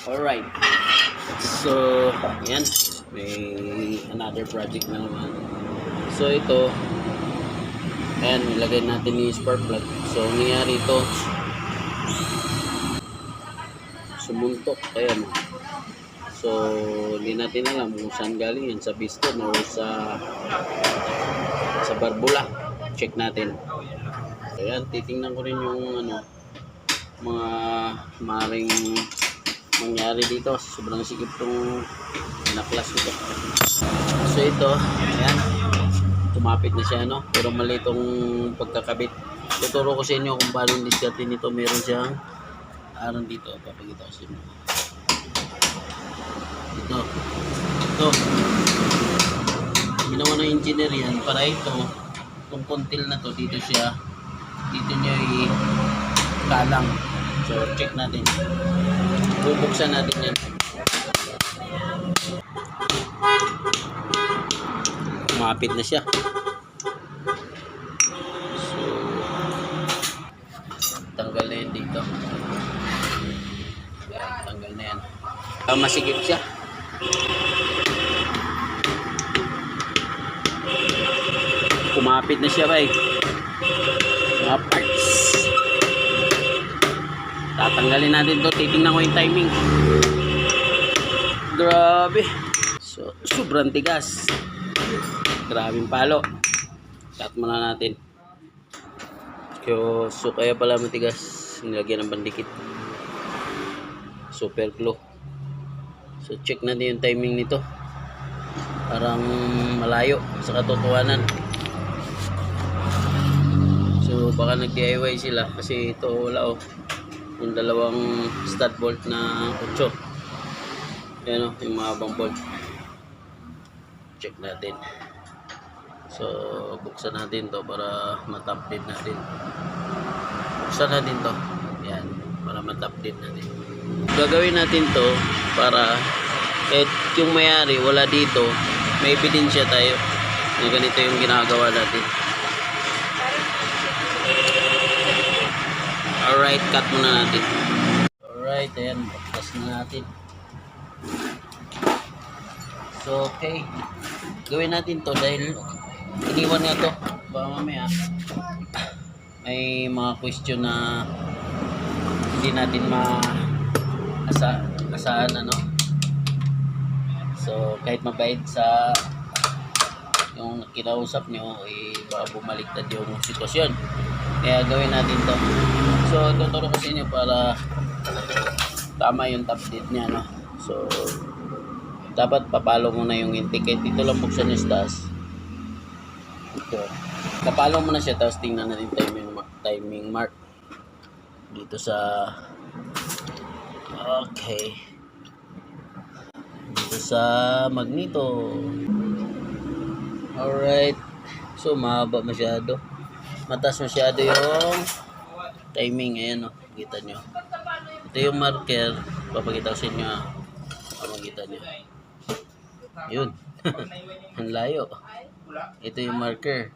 Alright. So, yan. May another project na naman. So, ito. Ayan, ilagay natin yung spark plug. So, nangyari ito. Sumuntok. Ayan. So, hindi natin alam kung saan galing yan. Sa piston o sa barbula. Check natin. Ayan, titingnan ko rin yung mga maring mangyari dito. Sobrang sikip itong pinaklas ito. So ito, ayan, tumapit na siya, no? Pero mali itong pagkakabit. Tuturo ko sa inyo kung paano yung diskarte nito. Meron siyang aron dito. Papakita ko sa inyo. Ito. Ginawa ng engineer yan para ito, itong kontil na to, dito niya i-kalang. So check natin. Bubuksan natin yan. Kumapit na siya. So tanggal na yan dito. Yan, tanggal na yan. Masikip siya. Kumapit na siya, bay. Mga parts. Tatanggalin natin to. Titingnan ko yung timing. Grabe. So, sobrang tigas. Grabing palo. Cut muna natin. So kaya pala matigas. Nilagyan ng bandikit. Super glue. So, check natin yung timing nito. Parang malayo sa katotohanan. So baka nag-DIY sila kasi ito wala yung dalawang stud bolt na 8. Ayan yung mga habang bolt. Check natin. So buksan natin to para matap din natin. Buksan natin to. Ayan, para matap din natin. Gagawin natin to para yung mayari wala dito, may ebidensya tayo na ganito yung ginagawa natin. Alright, cut muna natin. Alright, ayan, bukas na natin. So, okay. Gawin natin to dahil iniwan nga to. Baka mamaya may mga question na hindi natin asaan ano. So, kahit mabait sa yung kinausap nyo, baka bumaliktad yung sitwasyon. Kaya gawin natin to. So, tuturo ko sa inyo para tama yung top date niya, no? So, dapat papalo mo na yung intake. Dito lang buksan yung stas. Ito. Kapalo mo na siya, tapos tingnan natin timing mark. Dito sa... Okay. Dito sa magneto. Alright. So, mahaba masyado. Mataas masyado yung timing. Ayan, o. Kita nyo. Ito yung marker. Papakita ko sa inyo. Makikita nyo. Yun. Ang layo. Ito yung marker.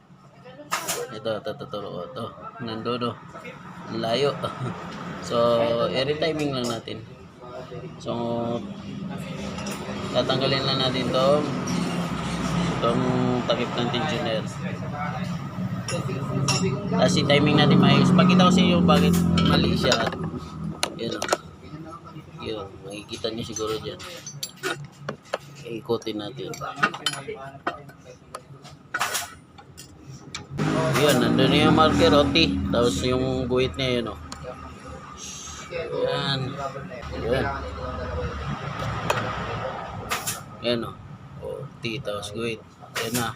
Ito. Ito. Nandun, o. Ang layo. So, i-retiming lang natin. So, tatanggalin lang natin itong takip ng tensioner. Tapos i-timing natin maayos. Pakita ko sa inyo bakit mali siya. Yun, yun, makikita nyo siguro dyan. Ikutin natin. Yun, nandun yung marker T. Tapos yung guhit niya yun, o. Yan. Yan. Yan, o. T. Tapos guhit. Yan na.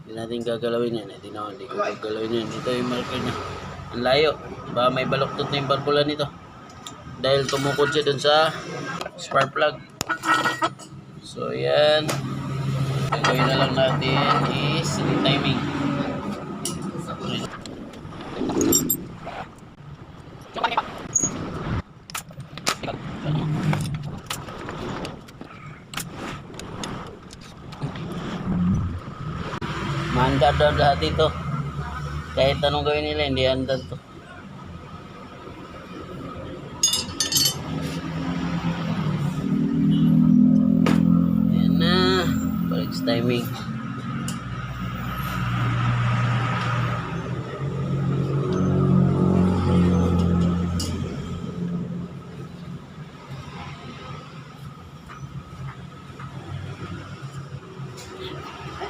Hindi natin gagalawin yan. Hindi ko gagalawin yan. Ito yung marker niya. Ang layo. Ba may baloktot na yung barbula nito. Dahil tumukod siya dun sa spark plug. So, yan. Gagawin na lang natin is timing. Maandar daw lahat ito. Kahit anong gawin nila, hindi andar to. timing.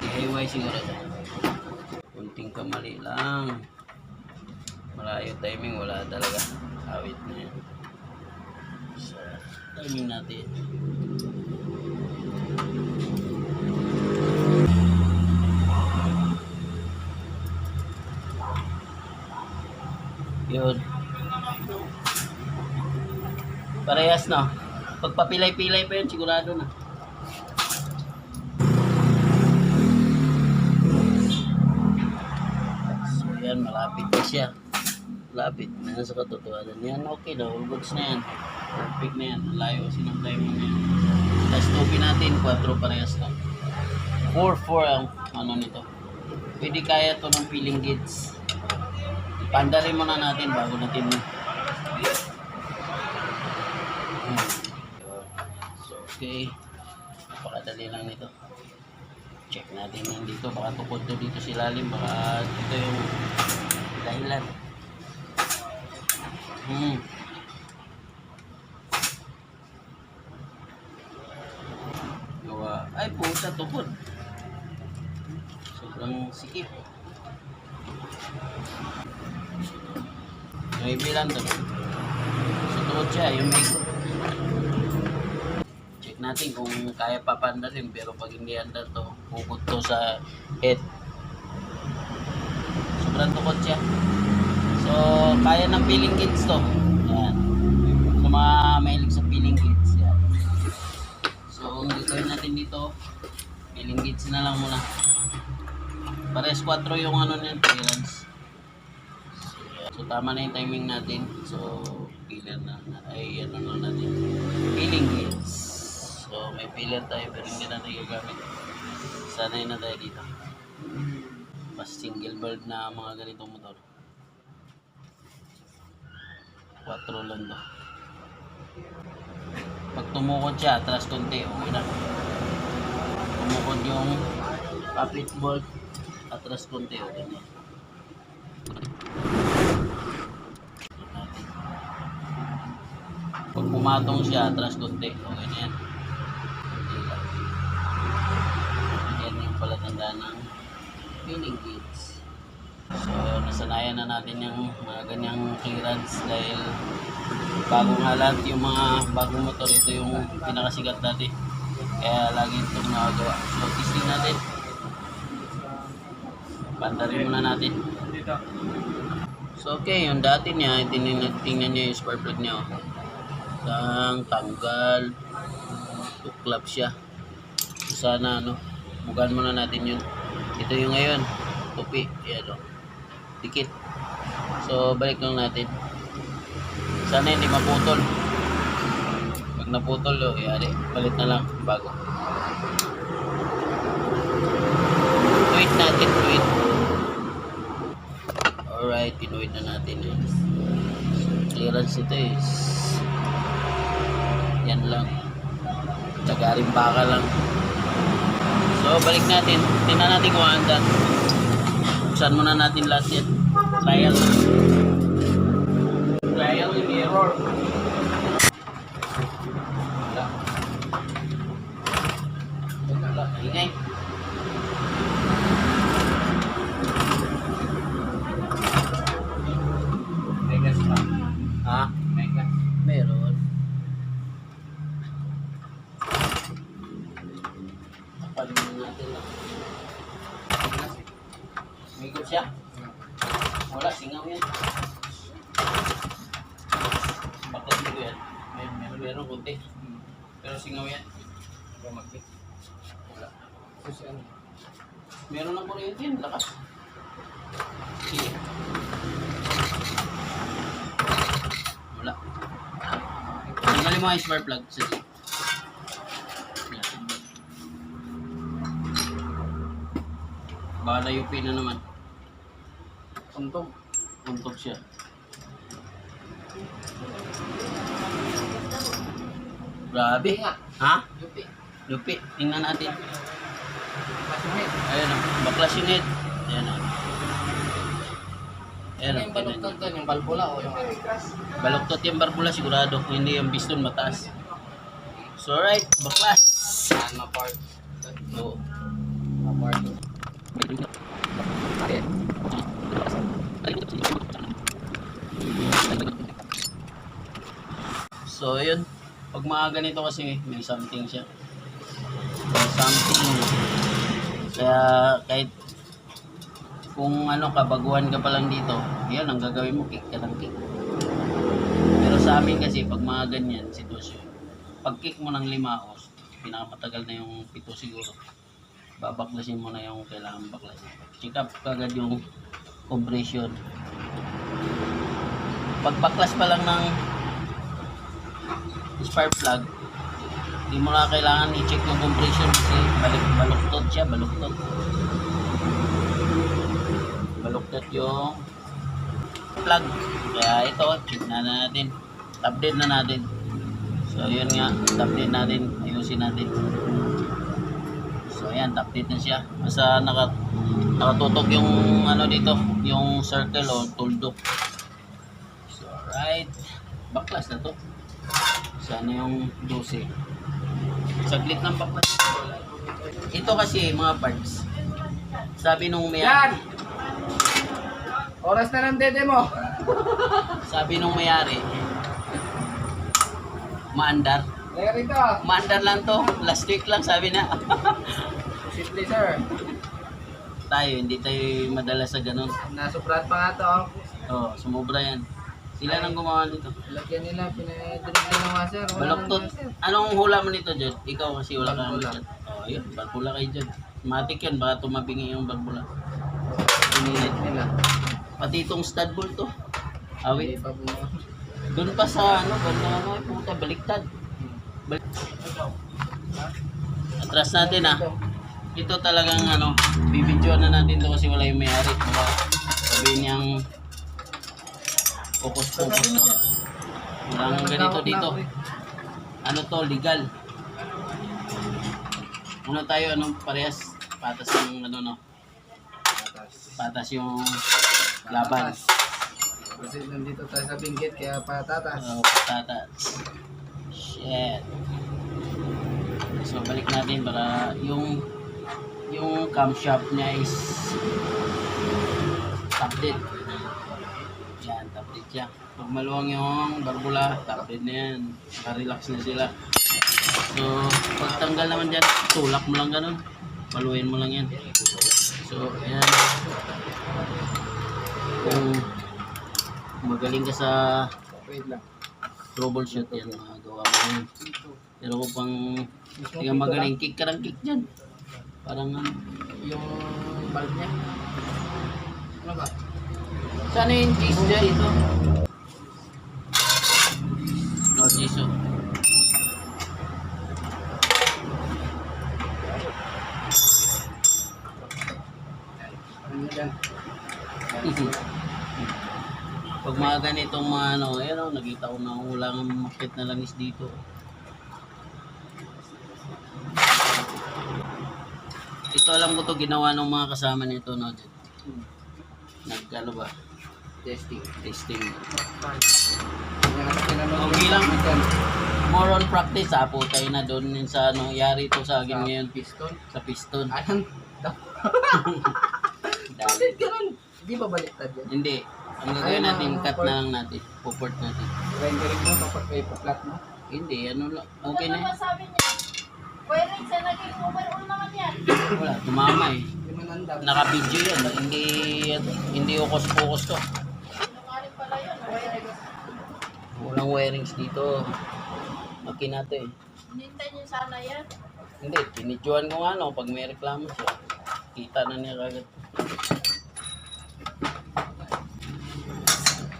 DIY siguro dyan. Kunting kamali lang. Malayo timing, wala talaga. Awit na yan. So, timing natin. Yun. Parehas na. Pagpapilay-pilay pa yun, sigurado na. So yan, malapit na siya. Malapit na sa katotohanan. Yan, okay na. All goods na yan. Perfect na yan. Layo kasi ng timing na yan. Tapos tupin natin, 4 parehas na. 4-4 ang ano nito. Pwede kaya to ng peeling gauge. Pandarin muna natin bago natin so okay, napakadali lang nito. Check natin yan dito, baka tukod to dito si lalim, baka ito yung dahilan. Gawa, ay puta, tukod, sobrang sikip. May bilang to. So tuod siya, yung may check natin kung kaya papandarin, pero pag hindi andar to, pukot to sa head. Sobrang tukod siya. So kaya ng peeling kits to. Yan. So mga mahilig sa peeling kits. Yan. So ang gagawin natin dito, peeling kits na lang muna. Pares 4 yung ano niyan, clearance. So tama na yung timing natin. So pillar na ay ano na natin, peeling gauge. So may pillar tayo pero hindi natin gagamit. Sanay na tayo dito. Mas single valve na mga ganitong motor. 4 lang to. Pag tumukod siya, atras konti, okay na. Tumukod yung kapit bolt, atras konti, okay na. Pag pumatong siya, atras konti, okay na yan. Yan yung palatandaan ng peeling gauge. So, nasanayan na natin yung mga ganyang clearance dahil bago nga lahat yung mga bagong motor, ito yung pinakasigat natin. Kaya lagi itong nakagawa. So, testing natin. Pandarin muna natin. So, okay, yung dati niya, tingnan niya yung spark plug niya. Tanggal, tuklap siya. So, sana bugan muna natin yun. Ito yung ngayon, tupi, yan dikit. So balik lang natin, sana hindi maputol. Pag naputol, yari, palit na lang bago. Tweet natin, tweet. Alright, kinuwit na natin yun. Clearance ito is yan lang, tsagaring baka lang. So balik natin, tingnan natin kung andan. Buksan muna natin lahat yan. Trial and error. Wala, ingay. Megas pa. Ha? Megas. Meron. Kapalin natin lang. Migot siya? Wala, singaw yan. Bakit mo yan? Meron kunti. Pero singaw yan. Wala. Meron ng kuryente yan, lakas. Sige. Wala. Tanggalin mo ang spark plug. Sige. Bala UP na naman. Untog. Untog siya. Grabe. Ha? Lupi. Tingnan natin. Ayan o, baklas yung head. Ayan o. Ayan o, Yung baluktot doon, yung balbula o yung ano? baluktot yung barbula sigurado. Hindi yung piston mataas. So alright, baklas. Yan, ma-part. Oo. Ma-part. So yun, pag mga ganito kasi may something siya. May something. Kaya kahit kung ano ka, baguhan ka pa lang dito, yan ang gagawin mo, kick ka ng kick. Pero sa amin kasi, pag mga ganyan sitwasyon, pag kick mo ng 5 o pinakamatagal na yung 7 siguro, babaklasin mo na yung kailangan baklasin. Check up kagad yung compression. Pag baklas pa lang ng spark plug, hindi mo na kailangan i-check yung compression kasi baluktot siya, baluktot yung plug. Kaya ito, check na natin, update na natin. So yun nga, update natin, ayusin natin. So ayan, update na siya. Basta nakatutok yung ano dito, yung circle o tuldok. So alright, baklas na to. Sana yung 12. Saglit ng baklas. Ito kasi mga parts, sabi nung Yan! may-ari, Oras na ng dede mo. sabi nung may-ari, maandar. Kaya rito. Maandar lang to. Last week lang sabi na. Simple sir. Tayo, hindi tayo madala sa ganun. Nasuprat pa nga to. Oh, sumobra yan. Sila nang gumawa nito. Lagyan nila, pinadinig nila nga sir. Baluktot. Anong hula mo nito, Jod? Ikaw kasi wala kang Balbula. Jod. Oh, yun. Balbula kayo, Jod. Matik yan. Baka tumabingi yung balbula. Pinilit. Nila. Pati itong stud bolt to. Hindi Awit. pa bumuha. Doon pa sa ano, puta, baliktad. Atras natin ah. Ito talagang ano, bibidyoan na natin to kasi wala yung may-ari. Baka sabihin niyang focus-focus to. Walang ganito dito. Ano to, legal. Ano tayo, anong parehas? Patas yung ano no. Patas yung laban. Kasi nandito tayo sa binggit kaya patatas. Patatas. Shit. So balik natin para yung camshaft niya is top-dead. Yan, top-dead siya. Pag maluwang yung barbula, top-dead na yan. Relax na sila. So, pag tanggal naman dyan, tulak mo lang ganun. Paluin mo lang yan. So, ayan. Kung magaling ka sa Wait lang. troubleshoot yan, magawa mo yun. Pero kung pang hindi ka magaling, kick ka ng kick dyan. Parang Yung bulb niya. Ano ba? sana yung cheese dyan ito. No, cheese oh. Ano yan? Pag mga ganitong mga ano, ayan o, nakita ko na ulang makit na langis dito. Ito alam ko to ginawa ng mga kasama nito, no? Nag-ano ba? Testing. Testing. Okay lang. More on practice, po tayo na doon sa ano, yari to sa akin ngayon. Piston. Sa piston. Anong? Dali. Ganun. Hindi ba baliktad yan? Hindi. Ang gagawin natin, cut na lang natin. Puport natin. Rendering mo kapag may pa-flat mo? Hindi, ano lang. Okay na. Sabi niya, wiring sa naging overall naman yan. Wala, tumama eh. Hindi man andam. Naka-video yan. Hindi ukos-ukos to. Nungaling pala yun, wiring. Walang wirings dito. Makina to eh. Hinintay niyo sana yan. Hindi, tinidyoan ko nga no, pag may reklamo siya. Kita na niya kagad.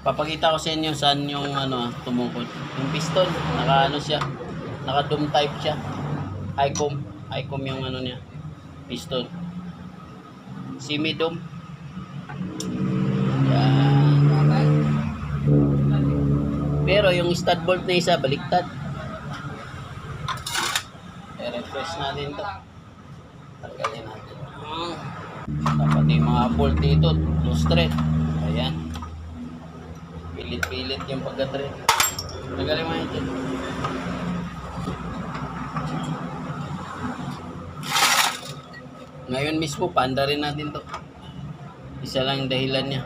Papakita ko sa inyo saan yung ano, tumukod. Yung piston, naka ano siya. Naka dome type siya. ICOM yung ano niya. Piston. Semi-dome. Yan. Pero yung stud bolt na isa, baliktad. I-refresh natin to. Tanggalin natin. Dapat yung mga bolt dito, lustre. Ayan. Pilit-pilit yung pagka-thread. Tagalin mo yun dyan. Ngayon mismo, panda rin natin to. Isa lang yung dahilan niya.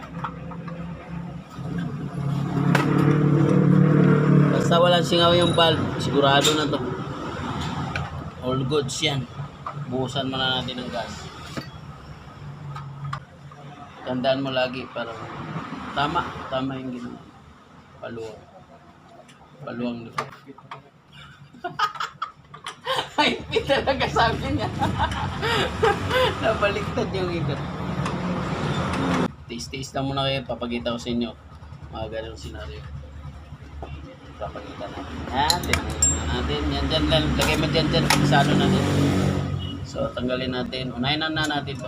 Basta walang singaw yung valve, sigurado na to. All goods yan. Buhusan mo na natin ng gas. Tandaan mo lagi para tama yung ginawa. Paluwang dito. Ay, talaga sabi niya. Nabaliktad yung ikot. Taste lang muna kayo, papakita ko sa inyo. Mga ganong senaryo. Papakita natin. Yan, tinanggalin na natin. Yan dyan lang. Lagay mo dyan. Sa ano natin. So, tanggalin natin. Unahin na natin ito.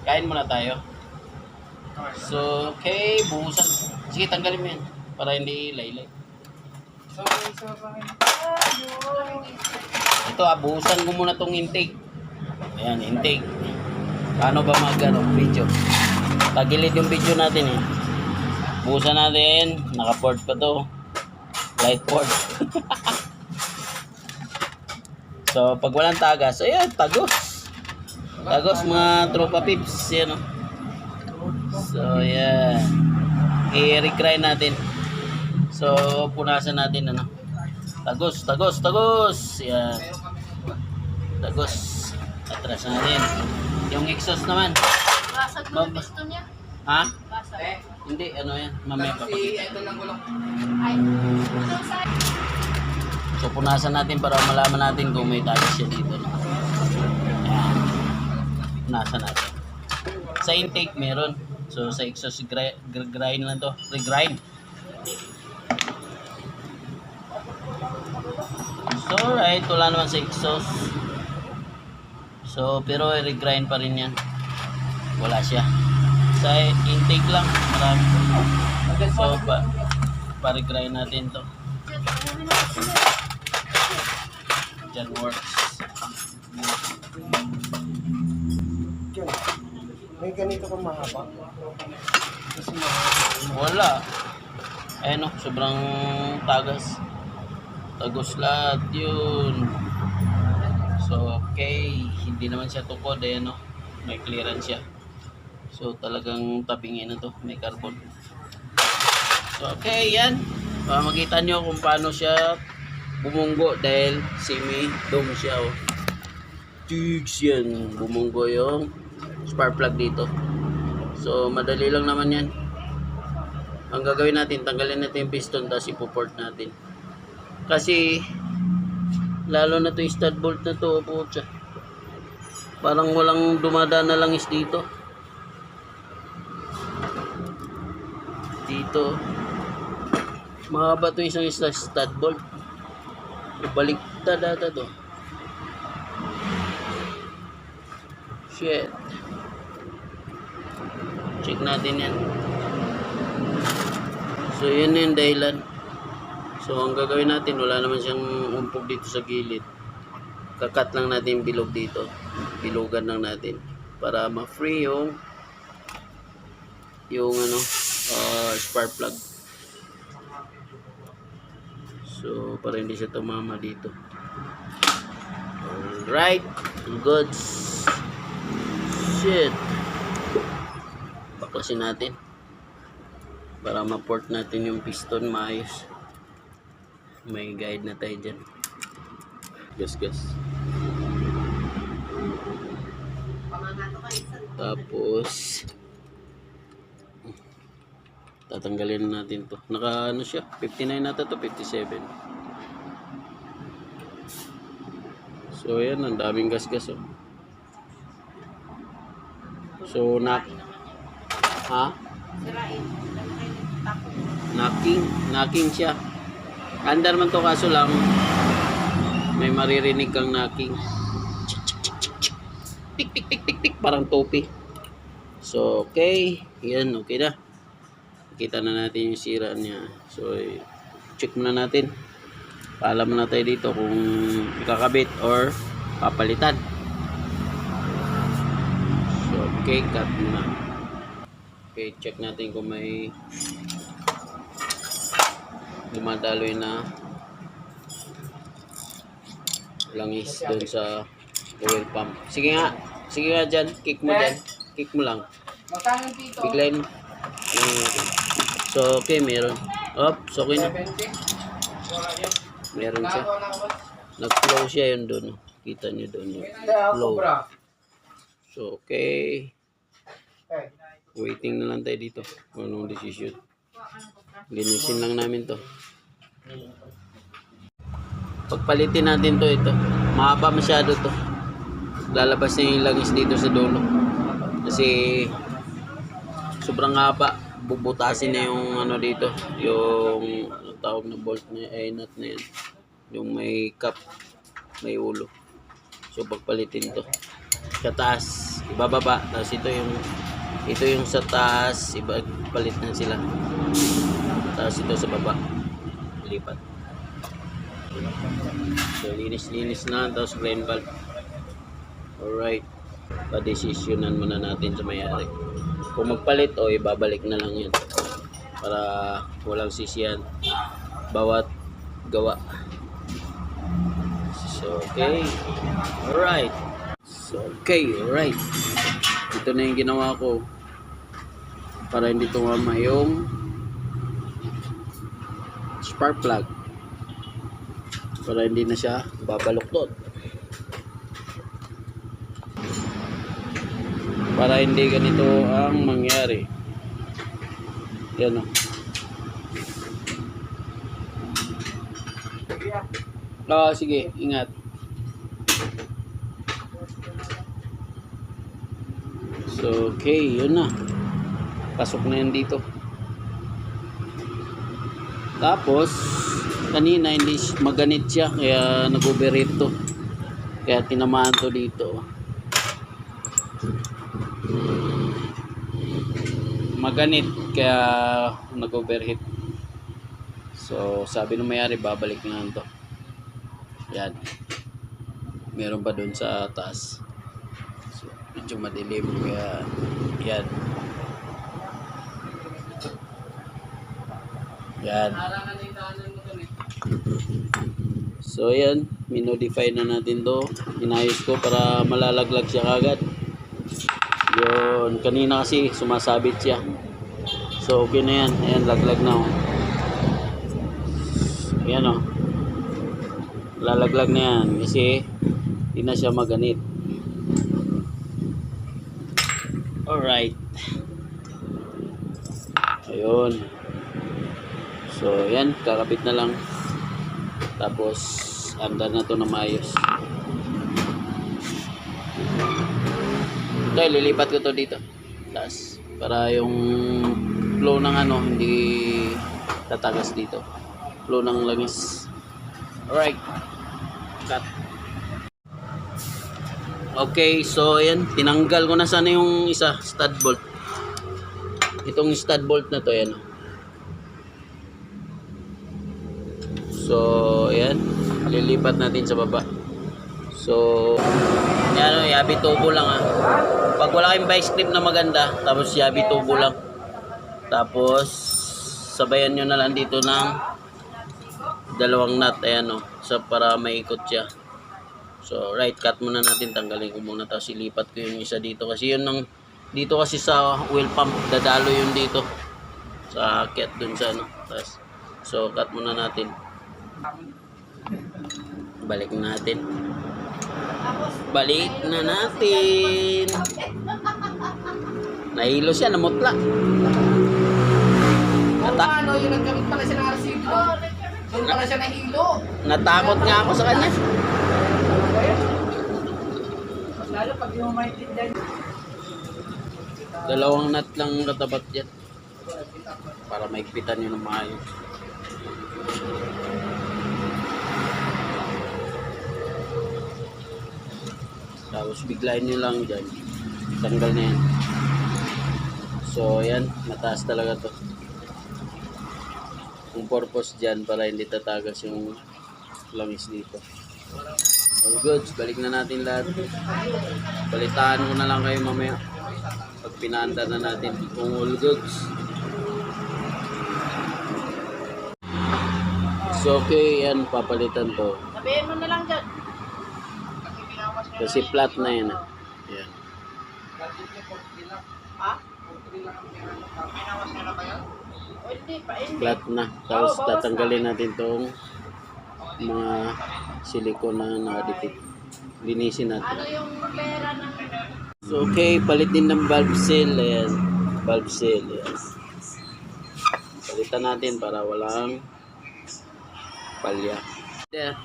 Kain muna tayo. So, okay. Buhusan. Sige, tanggalin mo yan. Para hindi laylay. Ito buhusan ko muna tong intake. Ayan, intake. Paano ba video? Tagilid yung video natin eh. Buhusan natin. Naka-port pa to. Light port. So, pag walang tagas, ayan, tagos. Tagos mga tropa pips. Yan o. So, ayan. I-regrind natin. So, punasan natin ano. Tagos. Yan. Tagos. Atras natin. Yung exhaust naman. Basag mo yung piston niya. Ha? Basag. Hindi, ano yan. Mamaya pa. Ito lang ko lang. Ay, itong side. So, punasan natin para malaman natin kung may tagas siya dito. No? Yan. Punasan natin. Sa intake meron. So, sa exhaust grind lang to. Regrind. So, alright. Wala naman sa exhaust. So, pero regrind pa rin yan. Wala siya. Sa intake lang. Marami. So, pa-regrind natin to. Dyan works. May ganito kang mahaba. Kasi Wala. Ayan o, sobrang tagas. Tagos lahat yun. So, okay. Hindi naman siya tukod. Ayan o, may clearance siya. So, talagang tabingin na to. May carbon. So, okay. Yan. Para makita nyo kung paano siya bumunggo dahil semi-dome siya o. Tigs yan. Bumunggo yung spark plug dito. So, madali lang naman yan. Ang gagawin natin, tanggalin natin yung piston tapos ipoport natin. Kasi, lalo na to yung stud bolt na to, putya. Parang walang dumadaan na langis dito. Dito. Mahaba to isang stud bolt. Ibaliktad ata to. Shit. Check natin yan. So, yun yung dahilan. So, ang gagawin natin, wala naman siyang umpog dito sa gilid. Kakat lang natin yung bilog dito. Bilugan lang natin. Para ma-free yung ano, spark plug. So, para hindi siya tumama dito. Alright. Goods. Shit. Baklasin natin. Para ma-port natin yung piston maayos. May guide na tayo dyan. Gas. Tapos tatanggalin natin to. Naka ano siya? 59 nata to, 57. So yan, ang daming gas oh. So ha? Knocking siya. Under man to, kaso lang may maririnig kang knocking. Tik parang topi. So okay, yan okay na. Kita na natin yung sira niya. So check muna natin. Paalam muna tayo dito kung ikakabit or papalitan. Okay, cut na. Okay, check natin kung may dumadaloy na langis doon sa oil pump. Sige nga dyan, kick mo dyan. Kick mo lang. Magkano dito? Biglayin. So, okay, meron. Oops, okay na. 70? Meron siya. Nag-flow siya yun doon. Kita nyo doon yung Kaya flow. sobra. So, okay. Eh, Waiting na lang tayo dito. Anong decision. Linisin lang namin to. Pagpalitin natin to ito. Mahaba masyado to. Lalabas na yung langis dito sa dulo. Kasi sobrang haba. Bubutasin na yung ano dito. Yung tawag na bolt na nut na yan. Yung may cap. May ulo. So pagpalitin to. Sa taas. Ibababa. Tapos ito yung sa taas. Ipalit na sila. Tapos ito sa baba. Lipat. So linis na. Tapos drain valve. Alright. Pa-desisyonan muna natin sa may-ari. Kung magpalit o ibabalik na lang yun. Para walang sisiyan. Bawat gawa. So okay. Alright. So okay. Alright. Ito na yung ginawa ko. Para hindi tumama yung spark plug. Para hindi na siya babaluktot. Para hindi ganito ang mangyari. Yan o. Sige, ingat. So, okay, yun na. Pasok na yan dito. Tapos, kanina hindi maganit siya, kaya nag-overheat to. Kaya tinamaan to dito. Maganit, kaya nag-overheat. So, sabi ng may-ari, babalik na to. Yan. Meron pa dun sa taas. So, medyo madilim, kaya yan. Yan. So yan, minodify na natin to. Inayos ko para malalaglag siya kagad. Yun, kanina kasi sumasabit siya. So okay na yan. Ayan, laglag na oh. Ayan oh. Lalaglag na yan kasi hindi na siya maganit. Alright. Ayun. So yan, kakabit na lang. Tapos andar na to na maayos. Ito, lilipat ko to dito. Tapos para yung flow ng ano hindi tatagas dito. Flow ng langis. Alright. Cut. Okay, so ayan, tinanggal ko na sana yung isa, stud bolt. Itong stud bolt na to, ayan. So, ayan, lilipat natin sa baba. So, yan, yabi tubo lang ah. Pag wala kayong vice grip na maganda, tapos yabi tubo lang. Tapos, sabayan nyo na lang dito ng dalawang nut, ayan o. So, para maikot siya. So, right, cut muna natin. Tanggalin ko muna. Tapos, ilipat ko yung isa dito. Kasi yun ang, dito kasi sa oil pump, dadalo yun dito. Sa cat dun sa ano. Tapos, so, cut muna natin. Balik na natin. Balik na natin. Nahilo siya, namutla. ano, yung nagkamit pala siya ng RCB. Doon pala siya nahilo. Natakot nga ako sa kanya. Lalo pag yung may tindan. Dalawang nut lang katapat yan. Para maigpitan yun ng maayos. Tapos biglayin nyo lang dyan. Tanggal na yan. So yan, mataas talaga to. Yung purpose dyan para hindi tatagas yung langis dito. All goods, balik na natin lahat. Balitaan ko na lang kayo mamaya. pinaandar na natin kung all goods. So okay, yan, papalitan to. Sabihin mo na lang dyan. Kasi flat na yan. Yan. Ha? O hindi pa, hindi. Flat na. Tapos tatanggalin natin tong mga silicone na nakadikit. Linisin natin. Ano yung pera ng... So okay, palit din ng valve seal. Ayan. Valve seal. Yes. Palitan natin para walang palya. There.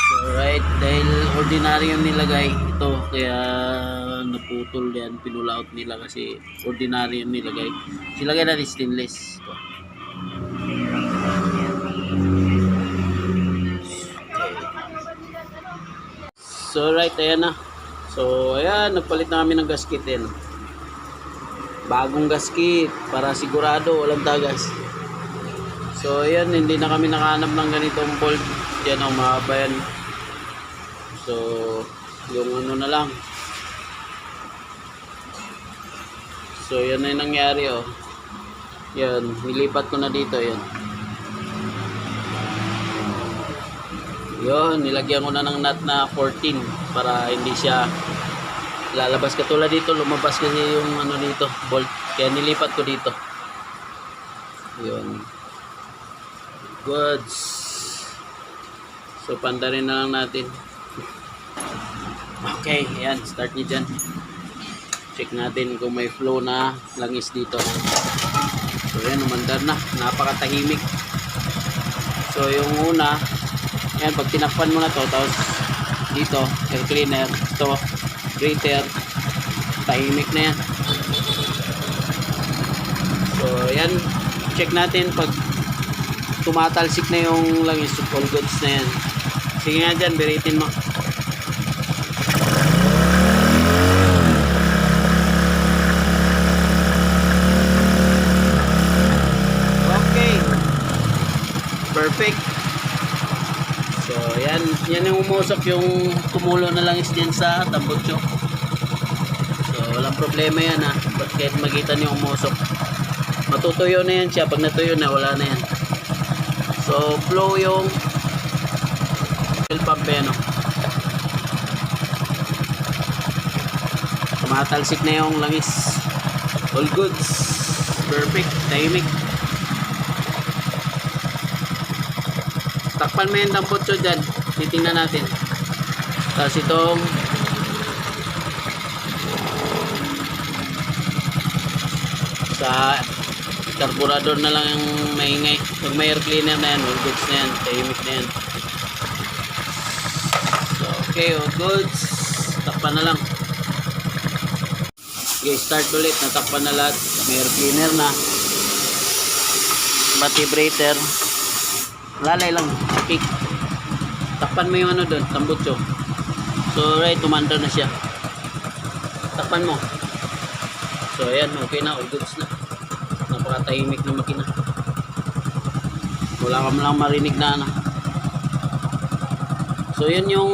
So right, dahil ordinary yung nilagay ito, kaya naputol yan, pinulaot nila kasi ordinary yung nilagay. Silagay natin stainless. Ito. So right, ayan na. So ayan, nagpalit na kami ng gasket din. Bagong gasket para sigurado walang tagas. So ayan, hindi na kami nakahanap ng ganitong bolt. Yan ang mahaba yan. So yung ano na lang. So yan na yung nangyari oh. Yan, nilipat ko na dito yan. Yun, nilagyan ko na ng nut na 14 para hindi siya lalabas. Katulad dito, lumabas kasi yung ano dito, bolt. Kaya nilipat ko dito. Yun. Goods. So, pandarin na lang natin. Okay, ayan. Start nyo dyan. Check natin kung may flow na langis dito. So, ayan, umandar na. Napakatahimik. So, yung una, ayan, pag tinakpan mo na to, tapos dito, air cleaner, ito, grater, tahimik na yan. So, ayan, check natin pag tumatalsik na yung langis, all goods na yan. Sige nga dyan, beritin mo. Okay. Perfect. So, yan yung umusok, yung kumulo na langis din sa tambutso. So, walang problema yan ha. Kahit makita nyo umusok. Matutuyo na yan siya. Pag natuyo na, wala na yan. So, flow yung fuel pump yan o. Tumatalsik na yung langis. All goods. Perfect. Tahimik. Takpan mo yung tambutso dyan. Titingnan natin. Tapos itong sa carburetor na lang yung maingay. Pag may air cleaner na yan, all goods na yan. Tahimik na yan. So, okay, all goods. Takpan na lang. Okay, start ulit. Natakpan na lahat. May air cleaner na. Pati vibrator. Lalay lang. Kick. Takpan mo yung ano doon. Tambutso. So, right. Tumanda na siya. Takpan mo. So, ayan. Okay na. All goods na. Napakatahimik na makina. Wala ka lang marinig na ano. So, yun yung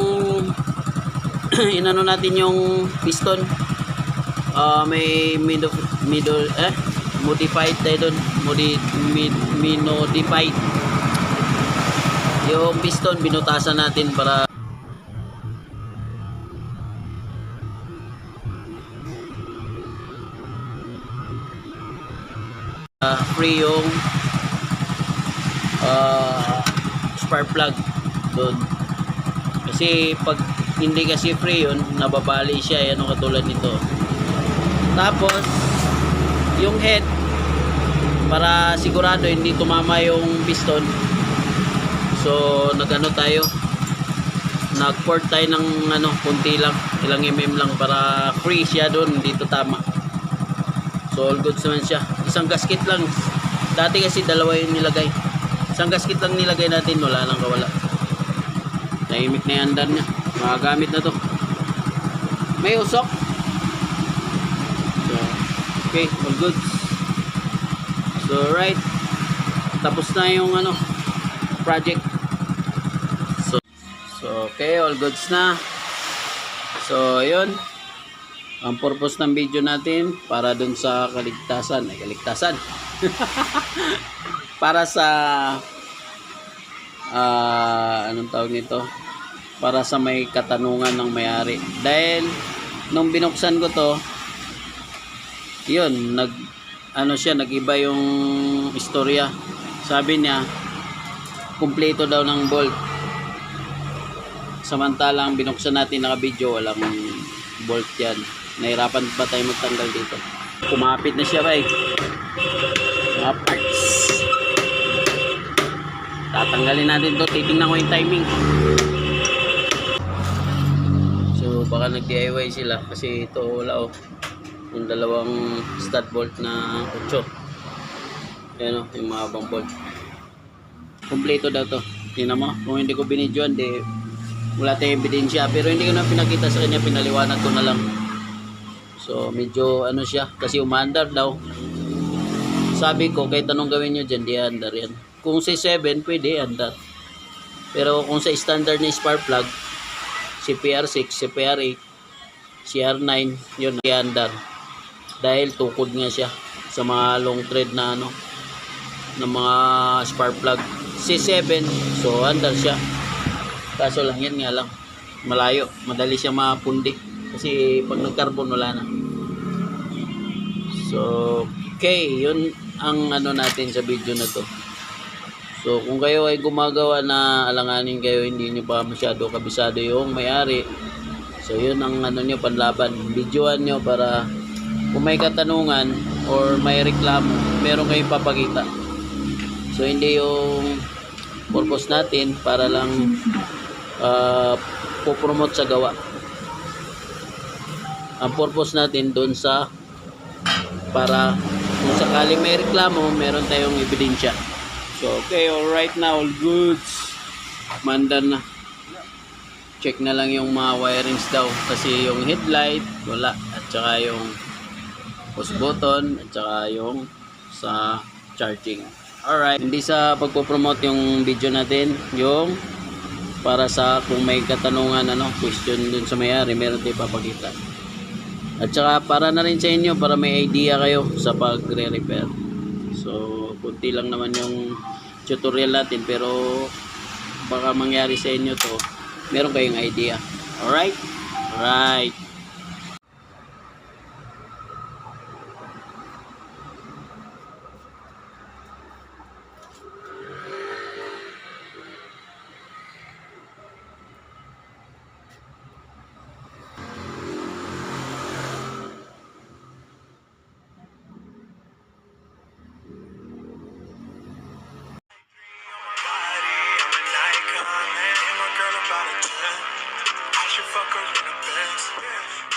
inano natin yung piston. May modified tayo doon. Modified. Yung piston binutasan natin para free yung spark plug doon. Kasi pag hindi kasi free yun, nababali siya. Yan ang katulad nito. Tapos yung head, para sigurado hindi tumama yung piston. So nagano tayo, nag-port tayo ng ano, kunti lang, ilang mm lang para free siya doon, hindi to tama. So all goods naman siya. Isang gasket lang. Dati kasi dalawa yung nilagay. Isang gasket lang nilagay natin, wala nang kawala. Tahimik na yung andar niya. Magagamit na to. May usok. So, okay, all goods. So right, tapos na yung ano, project. So okay, all goods na. So yun, Ang purpose ng video natin para dun sa kaligtasan. Para sa anong tawag nito? Para sa may katanungan ng may-ari. Dahil nung binuksan ko to, yun, nag-iba yung istorya. Sabi niya, kumpleto daw ng bolt. Samantalang binuksan natin naka-video, walang bolt yan. Nahirapan pa tayo magtanggal dito. Kumapit na siya, bay. Mga parts. Tatanggalin natin to. Titingnan ko yung timing. So baka nag-DIY sila kasi ito wala oh. Yung dalawang stud bolt na 8. Ayan oh, yung mahabang bolt. Kompleto daw to. Tingnan mo, kung hindi ko binidyoan, wala tayong ebidensya. Pero hindi ko na pinakita sa kanya, pinaliwanag ko na lang. So medyo ano siya, kasi umandar daw. Sabi ko, kahit anong gawin nyo dyan, di andar yan. Kung sa 7, pwede andar. Pero kung sa standard na spark plug, CPR6, CPR8, CR9, yun, di andar. Dahil tukod nga siya sa mga long thread na ano, ng mga spark plug. C7, so andar siya. Kaso lang yan nga lang, malayo, madali siya mapundi. Kasi pag nag-carbon wala na. So, okay, yun ang ano natin sa video na to. So, kung kayo ay gumagawa na alanganin kayo, hindi nyo pa masyado kabisado yung may-ari. So, yun ang ano nyo, panlaban. Videoan nyo para kung may katanungan or may reklamo, meron kayong papakita. So, hindi yung purpose natin para lang popromote sa gawa. Ang purpose natin doon sa para kung sakali may reklamo, meron tayong ebidensya. So, okay, alright na, all goods. Mandar na. Check na lang yung mga wirings daw. Kasi yung headlight, wala. At saka yung push button, at saka yung sa charging. Alright. Hindi sa pagpopromote yung video natin, yung para sa kung may katanungan, question dun sa may-ari, meron tayo papakita. At saka para na rin sa inyo, para may idea kayo sa pagre-repair. So, kunti lang naman yung tutorial natin, pero baka mangyari sa inyo to, meron kayong idea. Alright? Alright. I should fuck her in the best.